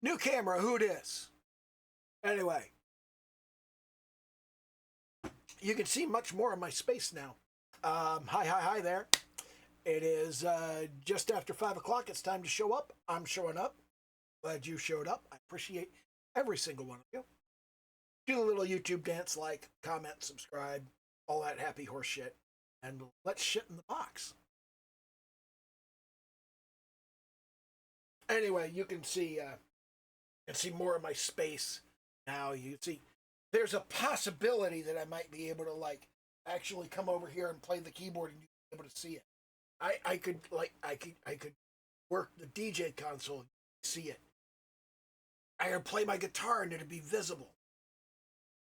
New camera, who dis? Anyway, you can see much more of my space now. Hi there. It is just after 5 o'clock. It's time to show up. I'm showing up. Glad you showed up. I appreciate every single one of you. Do a little YouTube dance, like, comment, subscribe, all that happy horse shit. And let's shit in the box. Anyway, you can see more of my space now. You see, there's a possibility that I might be able to actually come over here and play the keyboard and you'd be able to see it. I could work the DJ console and see it. I could play my guitar and it'd be visible.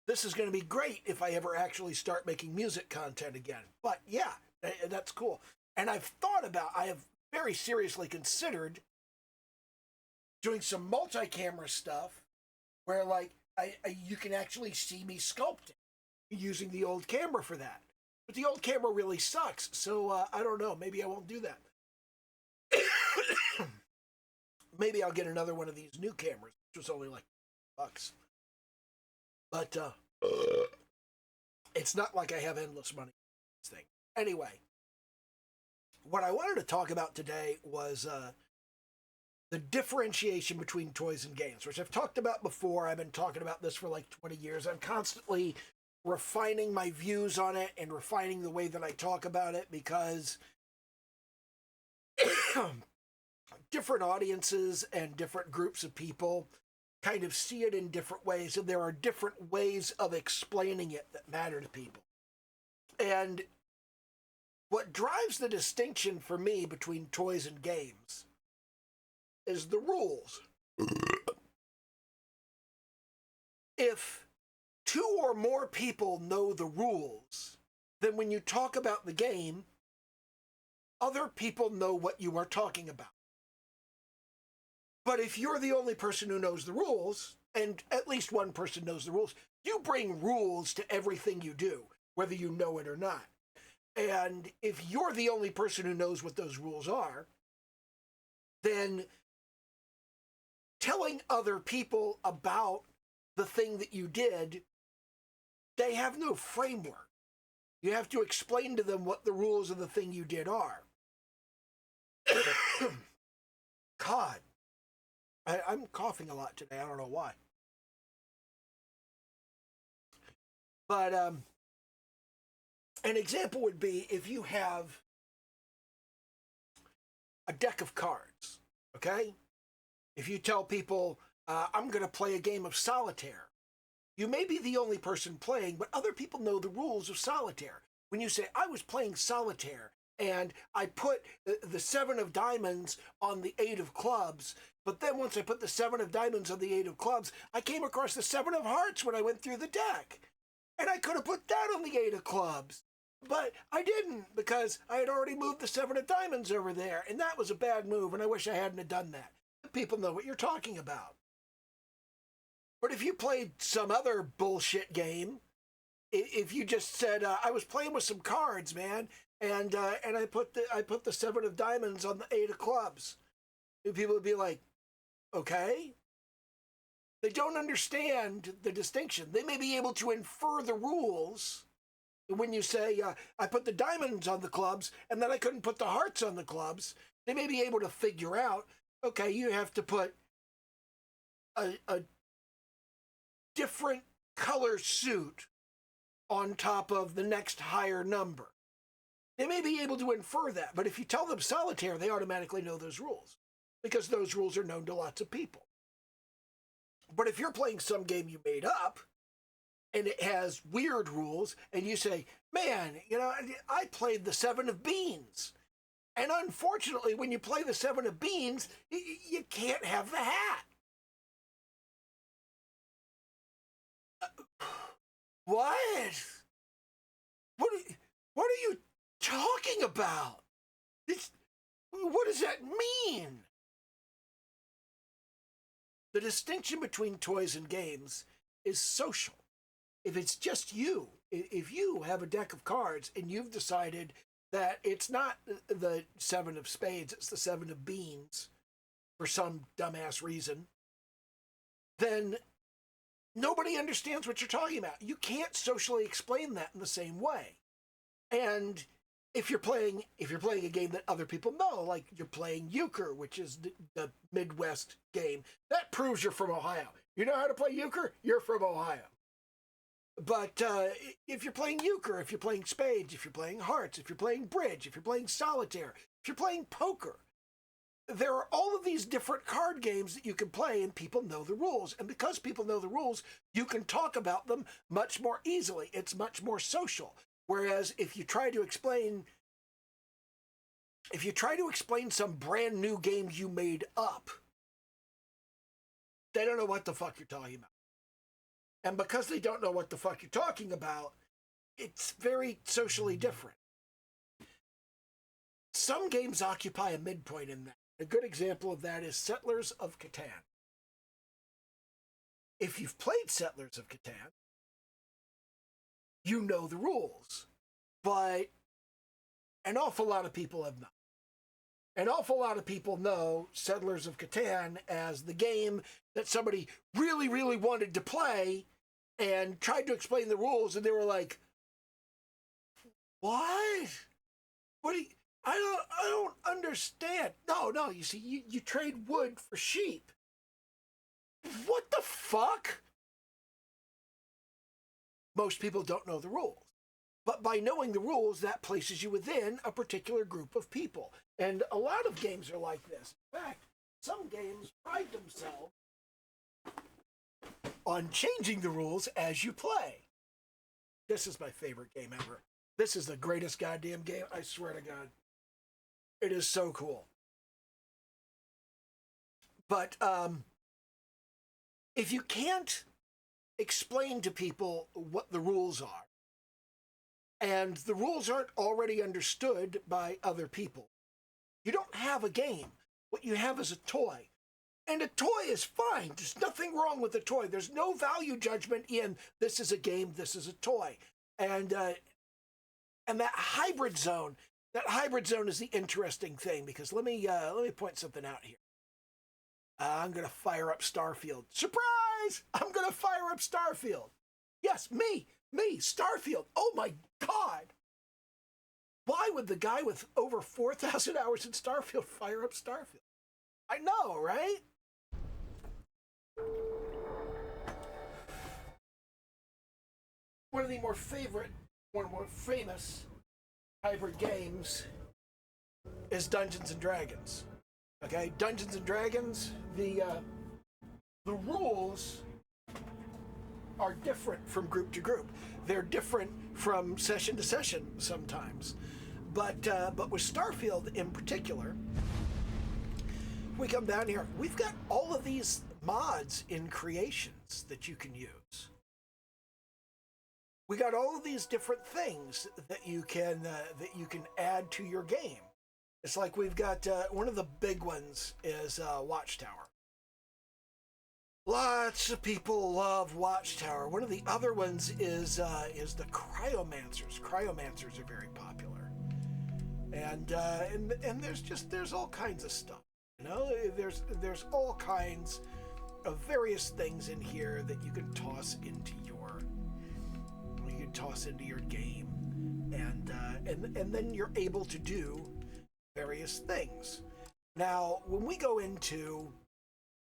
This is going to be great if I ever actually start making music content again. But yeah, that's cool. And I have very seriously considered doing some multi-camera stuff where you can actually see me sculpting using the old camera for that. But the old camera really sucks, so I don't know. Maybe I won't do that. Maybe I'll get another one of these new cameras, which was only like $bucks. But it's not like I have endless money for this thing. Anyway, what I wanted to talk about today was the differentiation between toys and games, which I've talked about before. I've been talking about this for like 20 years. I'm constantly refining my views on it and refining the way that I talk about it because different audiences and different groups of people kind of see it in different ways, and there are different ways of explaining it that matter to people. And what drives the distinction for me between toys and games is the rules. If two or more people know the rules, then when you talk about the game, other people know what you are talking about. But if you're the only person who knows the rules, and at least one person knows the rules, you bring rules to everything you do, whether you know it or not. And if you're the only person who knows what those rules are, then telling other people about the thing that you did, they have no framework. You have to explain to them what the rules of the thing you did are. God. I'm coughing a lot today. I don't know why. But an example would be if you have a deck of cards, okay? If you tell people, I'm going to play a game of solitaire, you may be the only person playing, but other people know the rules of solitaire. When you say, I was playing solitaire, and I put the 7 of diamonds on the 8 of clubs, but then once I put the 7 of diamonds on the 8 of clubs, I came across the 7 of hearts when I went through the deck. And I could have put that on the 8 of clubs. But I didn't, because I had already moved the 7 of diamonds over there, and that was a bad move, and I wish I hadn't have done that. People know what you're talking about. But if you played some other bullshit game, if you just said, I was playing with some cards, man, and I put the 7 of diamonds on the 8 of clubs, people would be like, okay? They don't understand the distinction. They may be able to infer the rules when you say, I put the diamonds on the clubs and then I couldn't put the hearts on the clubs. They may be able to figure out, okay, you have to put a different color suit on top of the next higher number. They may be able to infer that, but if you tell them solitaire, they automatically know those rules because those rules are known to lots of people. But if you're playing some game you made up and it has weird rules and you say, man, I played the 7 of beans. And unfortunately, when you play the 7 of beans, you can't have the hat. What? What are you talking about? What does that mean? The distinction between toys and games is social. If it's just you, if you have a deck of cards and you've decided that it's not the 7 of spades, it's the 7 of beans for some dumbass reason, then nobody understands what you're talking about. You can't socially explain that in the same way. And if you're playing a game that other people know, like you're playing euchre, which is the Midwest game, that proves you're from Ohio. You know how to play euchre? You're from Ohio. But if you're playing euchre, if you're playing spades, if you're playing hearts, if you're playing bridge, if you're playing solitaire, if you're playing poker, there are all of these different card games that you can play, and people know the rules. And because people know the rules, you can talk about them much more easily. It's much more social. Whereas if you try to explain some brand new game you made up, they don't know what the fuck you're talking about. And because they don't know what the fuck you're talking about, it's very socially different. Some games occupy a midpoint in that. A good example of that is Settlers of Catan. If you've played Settlers of Catan, you know the rules. But an awful lot of people have not. An awful lot of people know Settlers of Catan as the game that somebody really, really wanted to play and tried to explain the rules, and they were like, what? What do you... I don't understand. No, you see, you trade wood for sheep. What the fuck? Most people don't know the rules. But by knowing the rules, that places you within a particular group of people. And a lot of games are like this. In fact, some games pride themselves on changing the rules as you play. This is my favorite game ever. This is the greatest goddamn game, I swear to God. It is so cool. But if you can't explain to people what the rules are, and the rules aren't already understood by other people, you don't have a game. What you have is a toy. And a toy is fine. There's nothing wrong with a toy. There's no value judgment in this is a game, this is a toy. And that hybrid zone is the interesting thing, because let me point something out here. I'm going to fire up Starfield. Surprise! I'm going to fire up Starfield. Yes, me, Starfield. Oh my God. Why would the guy with over 4,000 hours in Starfield fire up Starfield? I know, right? One of the more famous hybrid games is Dungeons and Dragons. Okay, Dungeons and Dragons, the rules are different from group to group. They're different from session to session sometimes. But with Starfield in particular, we come down here, we've got all of these mods in creations that you can use. We got all of these different things that you can add to your game. It's like we've got one of the big ones is Watchtower. Lots of people love Watchtower. One of the other ones is the Cryomancers. Cryomancers are very popular, and there's all kinds of stuff. You know, there's all kinds of various things in here that you can toss into your game, and then you're able to do various things. Now, when we go into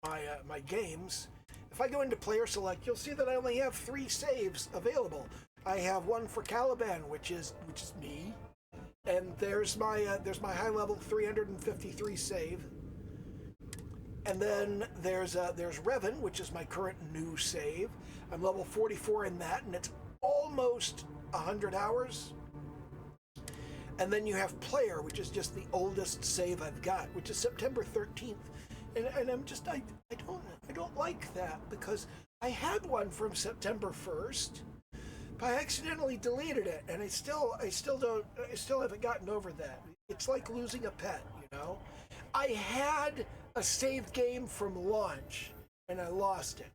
my games, if I go into player select, you'll see that I only have 3 saves available. I have one for Caliban, which is me, and there's my high level 353 save. And then there's Revan, which is my current new save. I'm level 44 in that, and it's almost 100 hours. And then you have Player, which is just the oldest save I've got, which is September 13th. And I don't like that, because I had one from September 1st, but I accidentally deleted it, and I still haven't gotten over that. It's like losing a pet, you know? I had a saved game from launch, and I lost it,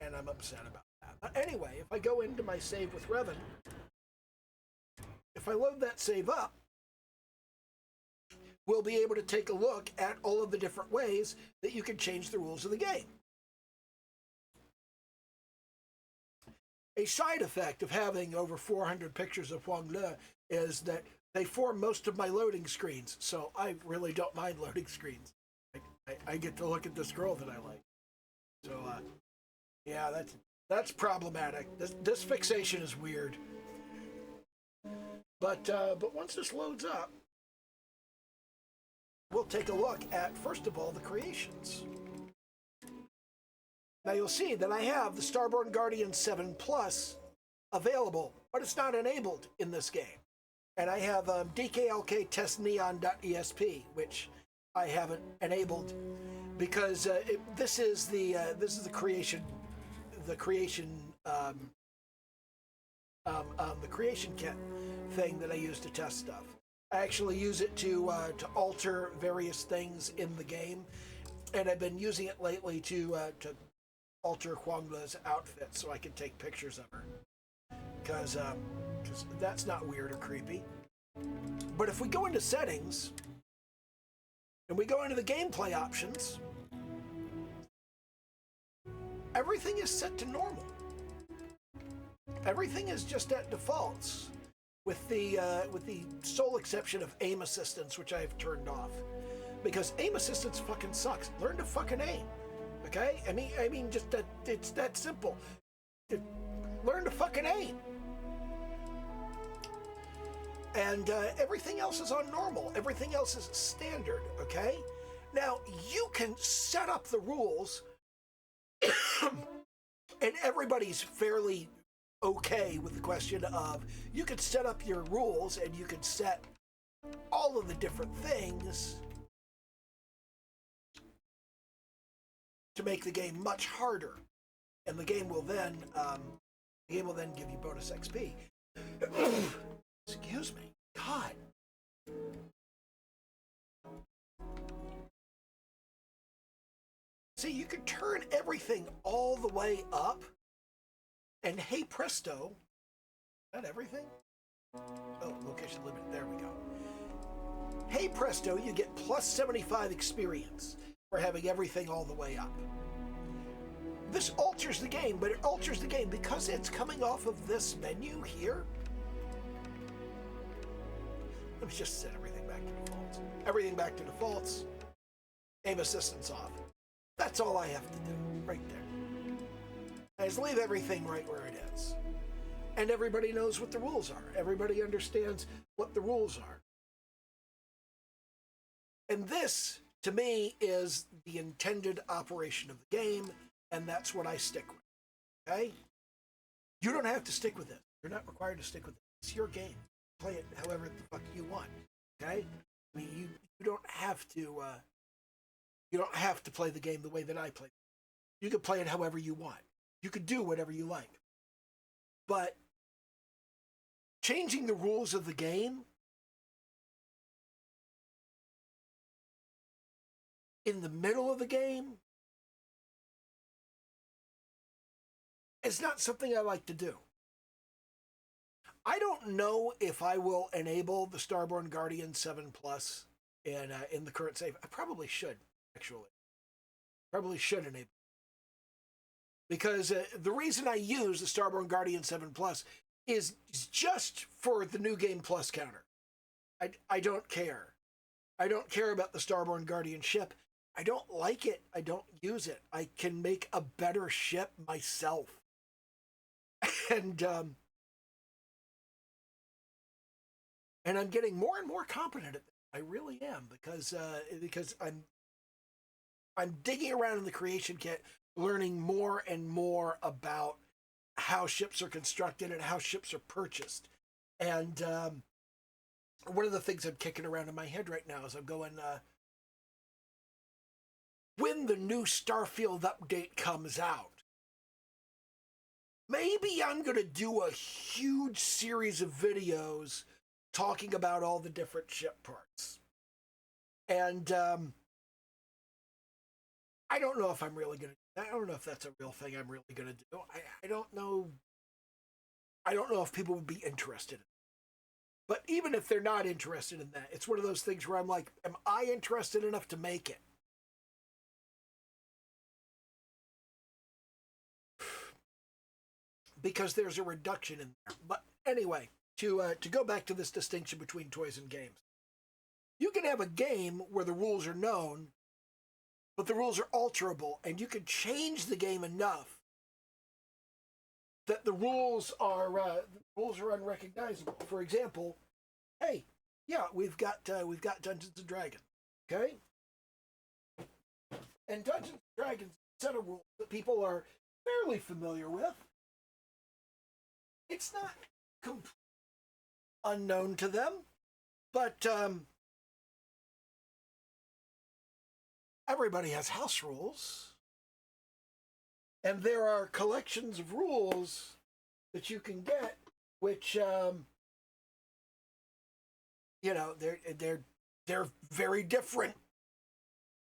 and I'm upset about that. But anyway, if I go into my save with Revan, if I load that save up, we'll be able to take a look at all of the different ways that you can change the rules of the game. A side effect of having over 400 pictures of Huang Le is that they form most of my loading screens, so I really don't mind loading screens. I get to look at this girl that I like. So, yeah, that's problematic. This fixation is weird. But once this loads up, we'll take a look at, first of all, the creations. Now you'll see that I have the Starborn Guardian 7 Plus available, but it's not enabled in this game. And I have DKLK test neon.esp, which I haven't enabled because this is the creation kit thing that I use to test stuff. I actually use it to alter various things in the game, and I've been using it lately to alter Huang Le's outfit so I can take pictures of her, because that's not weird or creepy. But if we go into settings and we go into the gameplay options, everything is set to normal. Everything is just at defaults, with the sole exception of aim assistance, which I've turned off, because aim assistance fucking sucks. Learn to fucking aim, okay? I mean, just that it's that simple. Learn to fucking aim. And everything else is on normal. Everything else is standard, okay? Now, you can set up the rules, and everybody's fairly okay with the question of, you could set up your rules and you could set all of the different things to make the game much harder, and the game will then give you bonus XP. Excuse me. God. See, you can turn everything all the way up, and hey presto, is that everything? Oh, location limit, there we go. Hey presto, you get plus 75 experience for having everything all the way up. This alters the game, but it alters the game because it's coming off of this menu here. Let me just set everything back to defaults. Everything back to defaults. Aim assistance off. That's all I have to do, right there. I just leave everything right where it is. And everybody knows what the rules are. Everybody understands what the rules are. And this, to me, is the intended operation of the game, and that's what I stick with, okay? You don't have to stick with it. You're not required to stick with it. It's your game. Play it however the fuck you want, okay? I mean, you don't have to play the game the way that I play. You can play it however you want. You could do whatever you like. But changing the rules of the game in the middle of the game is not something I like to do. I don't know if I will enable the Starborn Guardian 7 Plus in the current save. I probably should, actually. Probably should enable. Because the reason I use the Starborn Guardian 7 Plus is just for the New Game Plus counter. I don't care. I don't care about the Starborn Guardian ship. I don't like it. I don't use it. I can make a better ship myself. And I'm getting more and more competent at this. I really am, because I'm digging around in the creation kit, learning more and more about how ships are constructed and how ships are purchased. And one of the things I'm kicking around in my head right now is I'm going, when the new Starfield update comes out, maybe I'm going to do a huge series of videos talking about all the different ship parts. And I don't know if I'm really going to, I don't know if that's a real thing I'm really going to do. I don't know. I don't know if people would be interested in it. But even if they're not interested in that, it's one of those things where I'm like, am I interested enough to make it? because there's a reduction in there. But anyway, to go back to this distinction between toys and games, you can have a game where the rules are known, but the rules are alterable, and you can change the game enough that the rules are unrecognizable. For example, hey, yeah, we've got Dungeons and Dragons, okay? And Dungeons and Dragons is a set of rules that people are fairly familiar with. It's not completely unknown to them, but everybody has house rules. And there are collections of rules that you can get, which they're very different,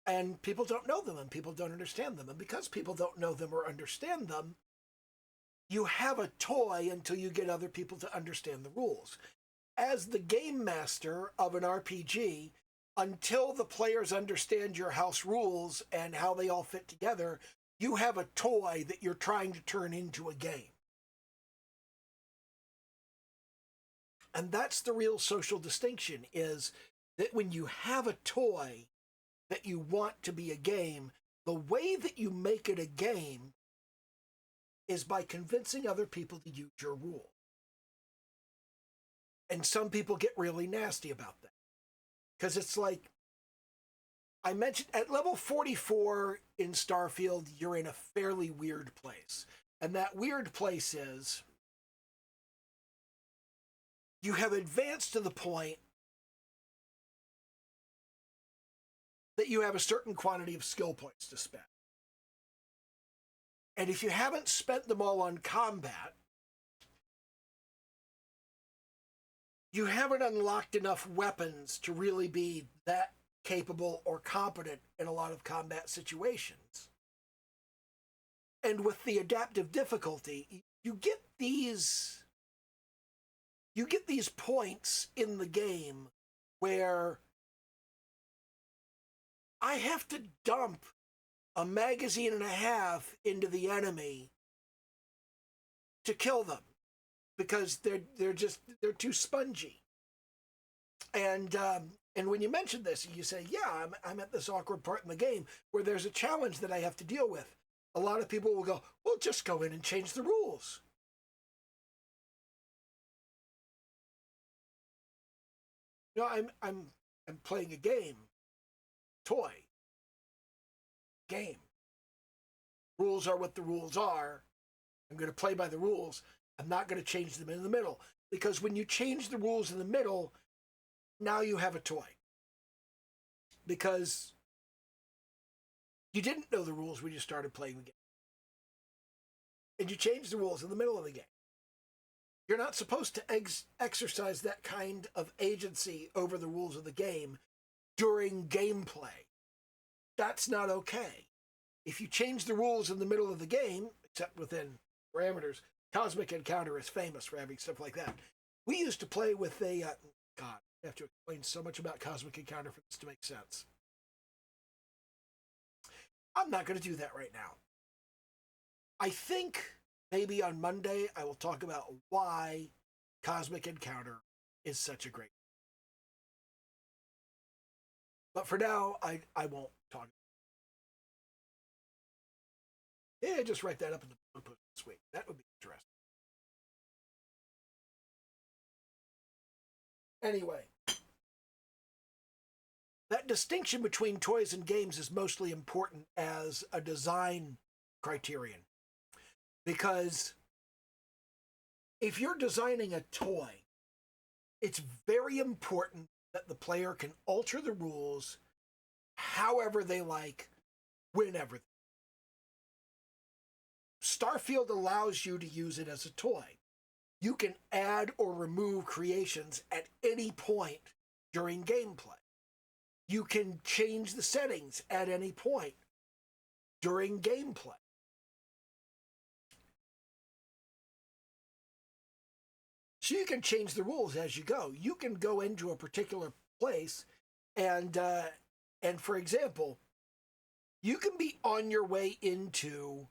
and people don't know them, and people don't understand them. And because people don't know them or understand them, you have a toy until you get other people to understand the rules. As the game master of an RPG, until the players understand your house rules and how they all fit together, you have a toy that you're trying to turn into a game. And that's the real social distinction, is that when you have a toy that you want to be a game, the way that you make it a game is by convincing other people to use your rule. And some people get really nasty about that. Because it's like, I mentioned, at level 44 in Starfield, you're in a fairly weird place. And that weird place is, you have advanced to the point that you have a certain quantity of skill points to spend. And if you haven't spent them all on combat, you haven't unlocked enough weapons to really be that capable or competent in a lot of combat situations. And with the adaptive difficulty, you get these points in the game where I have to dump a magazine and a half into the enemy to kill them because they're too spongy. And when you mention this, you say, yeah, I'm at this awkward part in the game where there's a challenge that I have to deal with. A lot of people will go, well, just go in and change the rules. No, I'm playing a game. Toy. Game. Rules are what the rules are. I'm going to play by the rules. I'm not going to change them in the middle. Because when you change the rules in the middle, now you have a toy. Because you didn't know the rules when you started playing the game. And you changed the rules in the middle of the game. You're not supposed to exercise that kind of agency over the rules of the game during gameplay. That's not okay. If you change the rules in the middle of the game, except within parameters, Cosmic Encounter is famous for having stuff like that. We used to play with a... God, I have to explain so much about Cosmic Encounter for this to make sense. I'm not going to do that right now. I think maybe on Monday I will talk about why Cosmic Encounter is such a great. But for now, I won't talk. Yeah, just write that up in the blog post this week. That would be interesting. Anyway, that distinction between toys and games is mostly important as a design criterion. Because if you're designing a toy, it's very important that the player can alter the rules however they like, whenever. Starfield allows you to use it as a toy. You can add or remove creations at any point during gameplay. You can change the settings at any point during gameplay. So you can change the rules as you go. You can go into a particular place and for example, you can be on your way into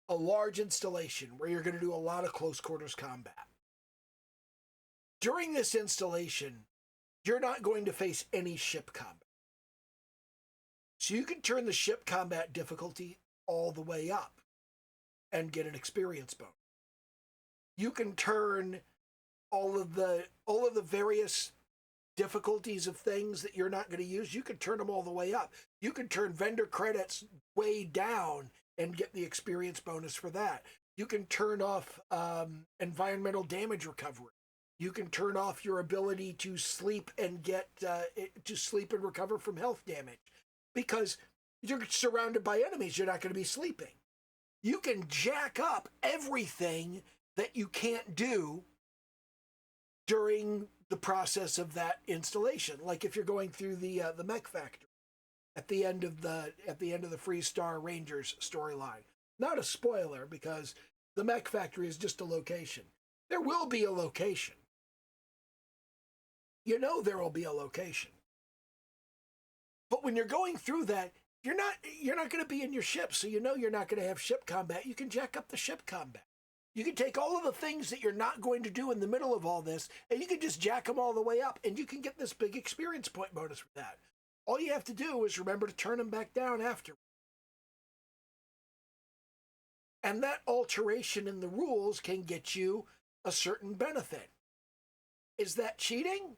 a large installation where you're going to do a lot of close quarters combat. During this installation, you're not going to face any ship combat. So you can turn the ship combat difficulty all the way up and get an experience bonus. You can turn all of the various difficulties of things that you're not going to use, you can turn them all the way up. You can turn vendor credits way down and get the experience bonus for that. You can turn off environmental damage recovery. You can turn off your ability to sleep and recover from health damage, because you're surrounded by enemies. You're not going to be sleeping. You can jack up everything that you can't do during the process of that installation. Like if you're going through the mech factory at the end of the Freestar Rangers storyline. Not a spoiler, because the mech factory is just a location. There will be a location. You know there will be a location. But when you're going through that, you're not going to be in your ship, so you know you're not going to have ship combat. You can jack up the ship combat. You can take all of the things that you're not going to do in the middle of all this, and you can just jack them all the way up, and you can get this big experience point bonus for that. All you have to do is remember to turn them back down after. And that alteration in the rules can get you a certain benefit. Is that cheating?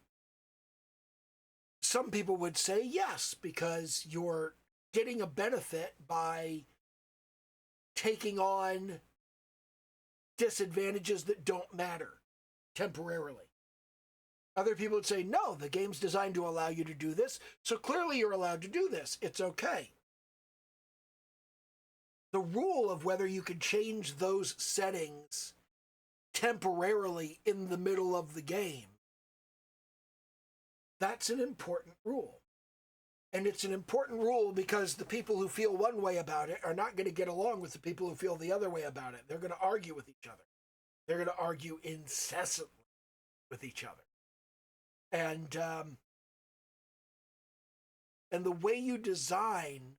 Some people would say yes, because you're getting a benefit by taking on disadvantages that don't matter temporarily. Other people would say, no, the game's designed to allow you to do this, so clearly you're allowed to do this. It's okay. The rule of whether you can change those settings temporarily in the middle of the game, that's an important rule. And it's an important rule because the people who feel one way about it are not going to get along with the people who feel the other way about it. They're going to argue with each other. They're going to argue incessantly with each other. And the way you design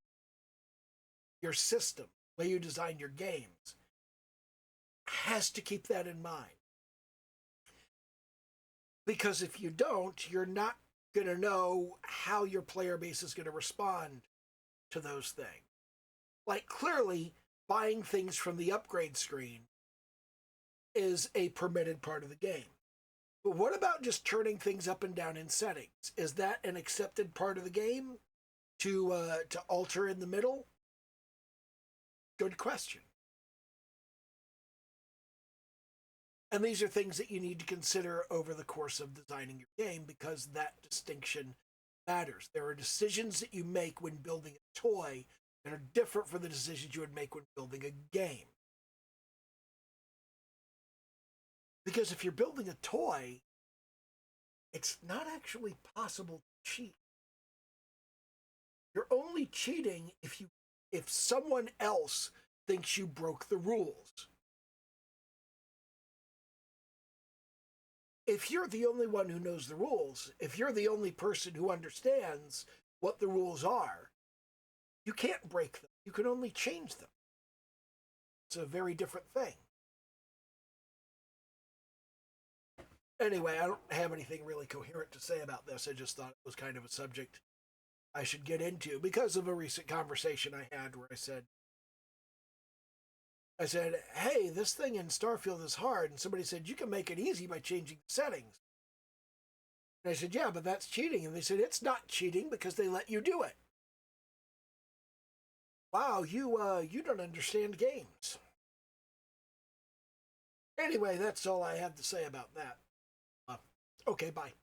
your system, the way you design your games, has to keep that in mind. Because if you don't, you're not going to know how your player base is going to respond to those things. Like, clearly, buying things from the upgrade screen is a permitted part of the game. But what about just turning things up and down in settings? Is that an accepted part of the game to alter in the middle? Good question. And these are things that you need to consider over the course of designing your game, because that distinction matters. There are decisions that you make when building a toy that are different from the decisions you would make when building a game. Because if you're building a toy, it's not actually possible to cheat. You're only cheating if someone else thinks you broke the rules. If you're the only one who knows the rules, if you're the only person who understands what the rules are, you can't break them. You can only change them. It's a very different thing. Anyway, I don't have anything really coherent to say about this. I just thought it was kind of a subject I should get into because of a recent conversation I had where I said, hey, this thing in Starfield is hard. And somebody said, you can make it easy by changing the settings. And I said, yeah, but that's cheating. And they said, it's not cheating because they let you do it. Wow, you don't understand games. Anyway, that's all I have to say about that. Okay, bye.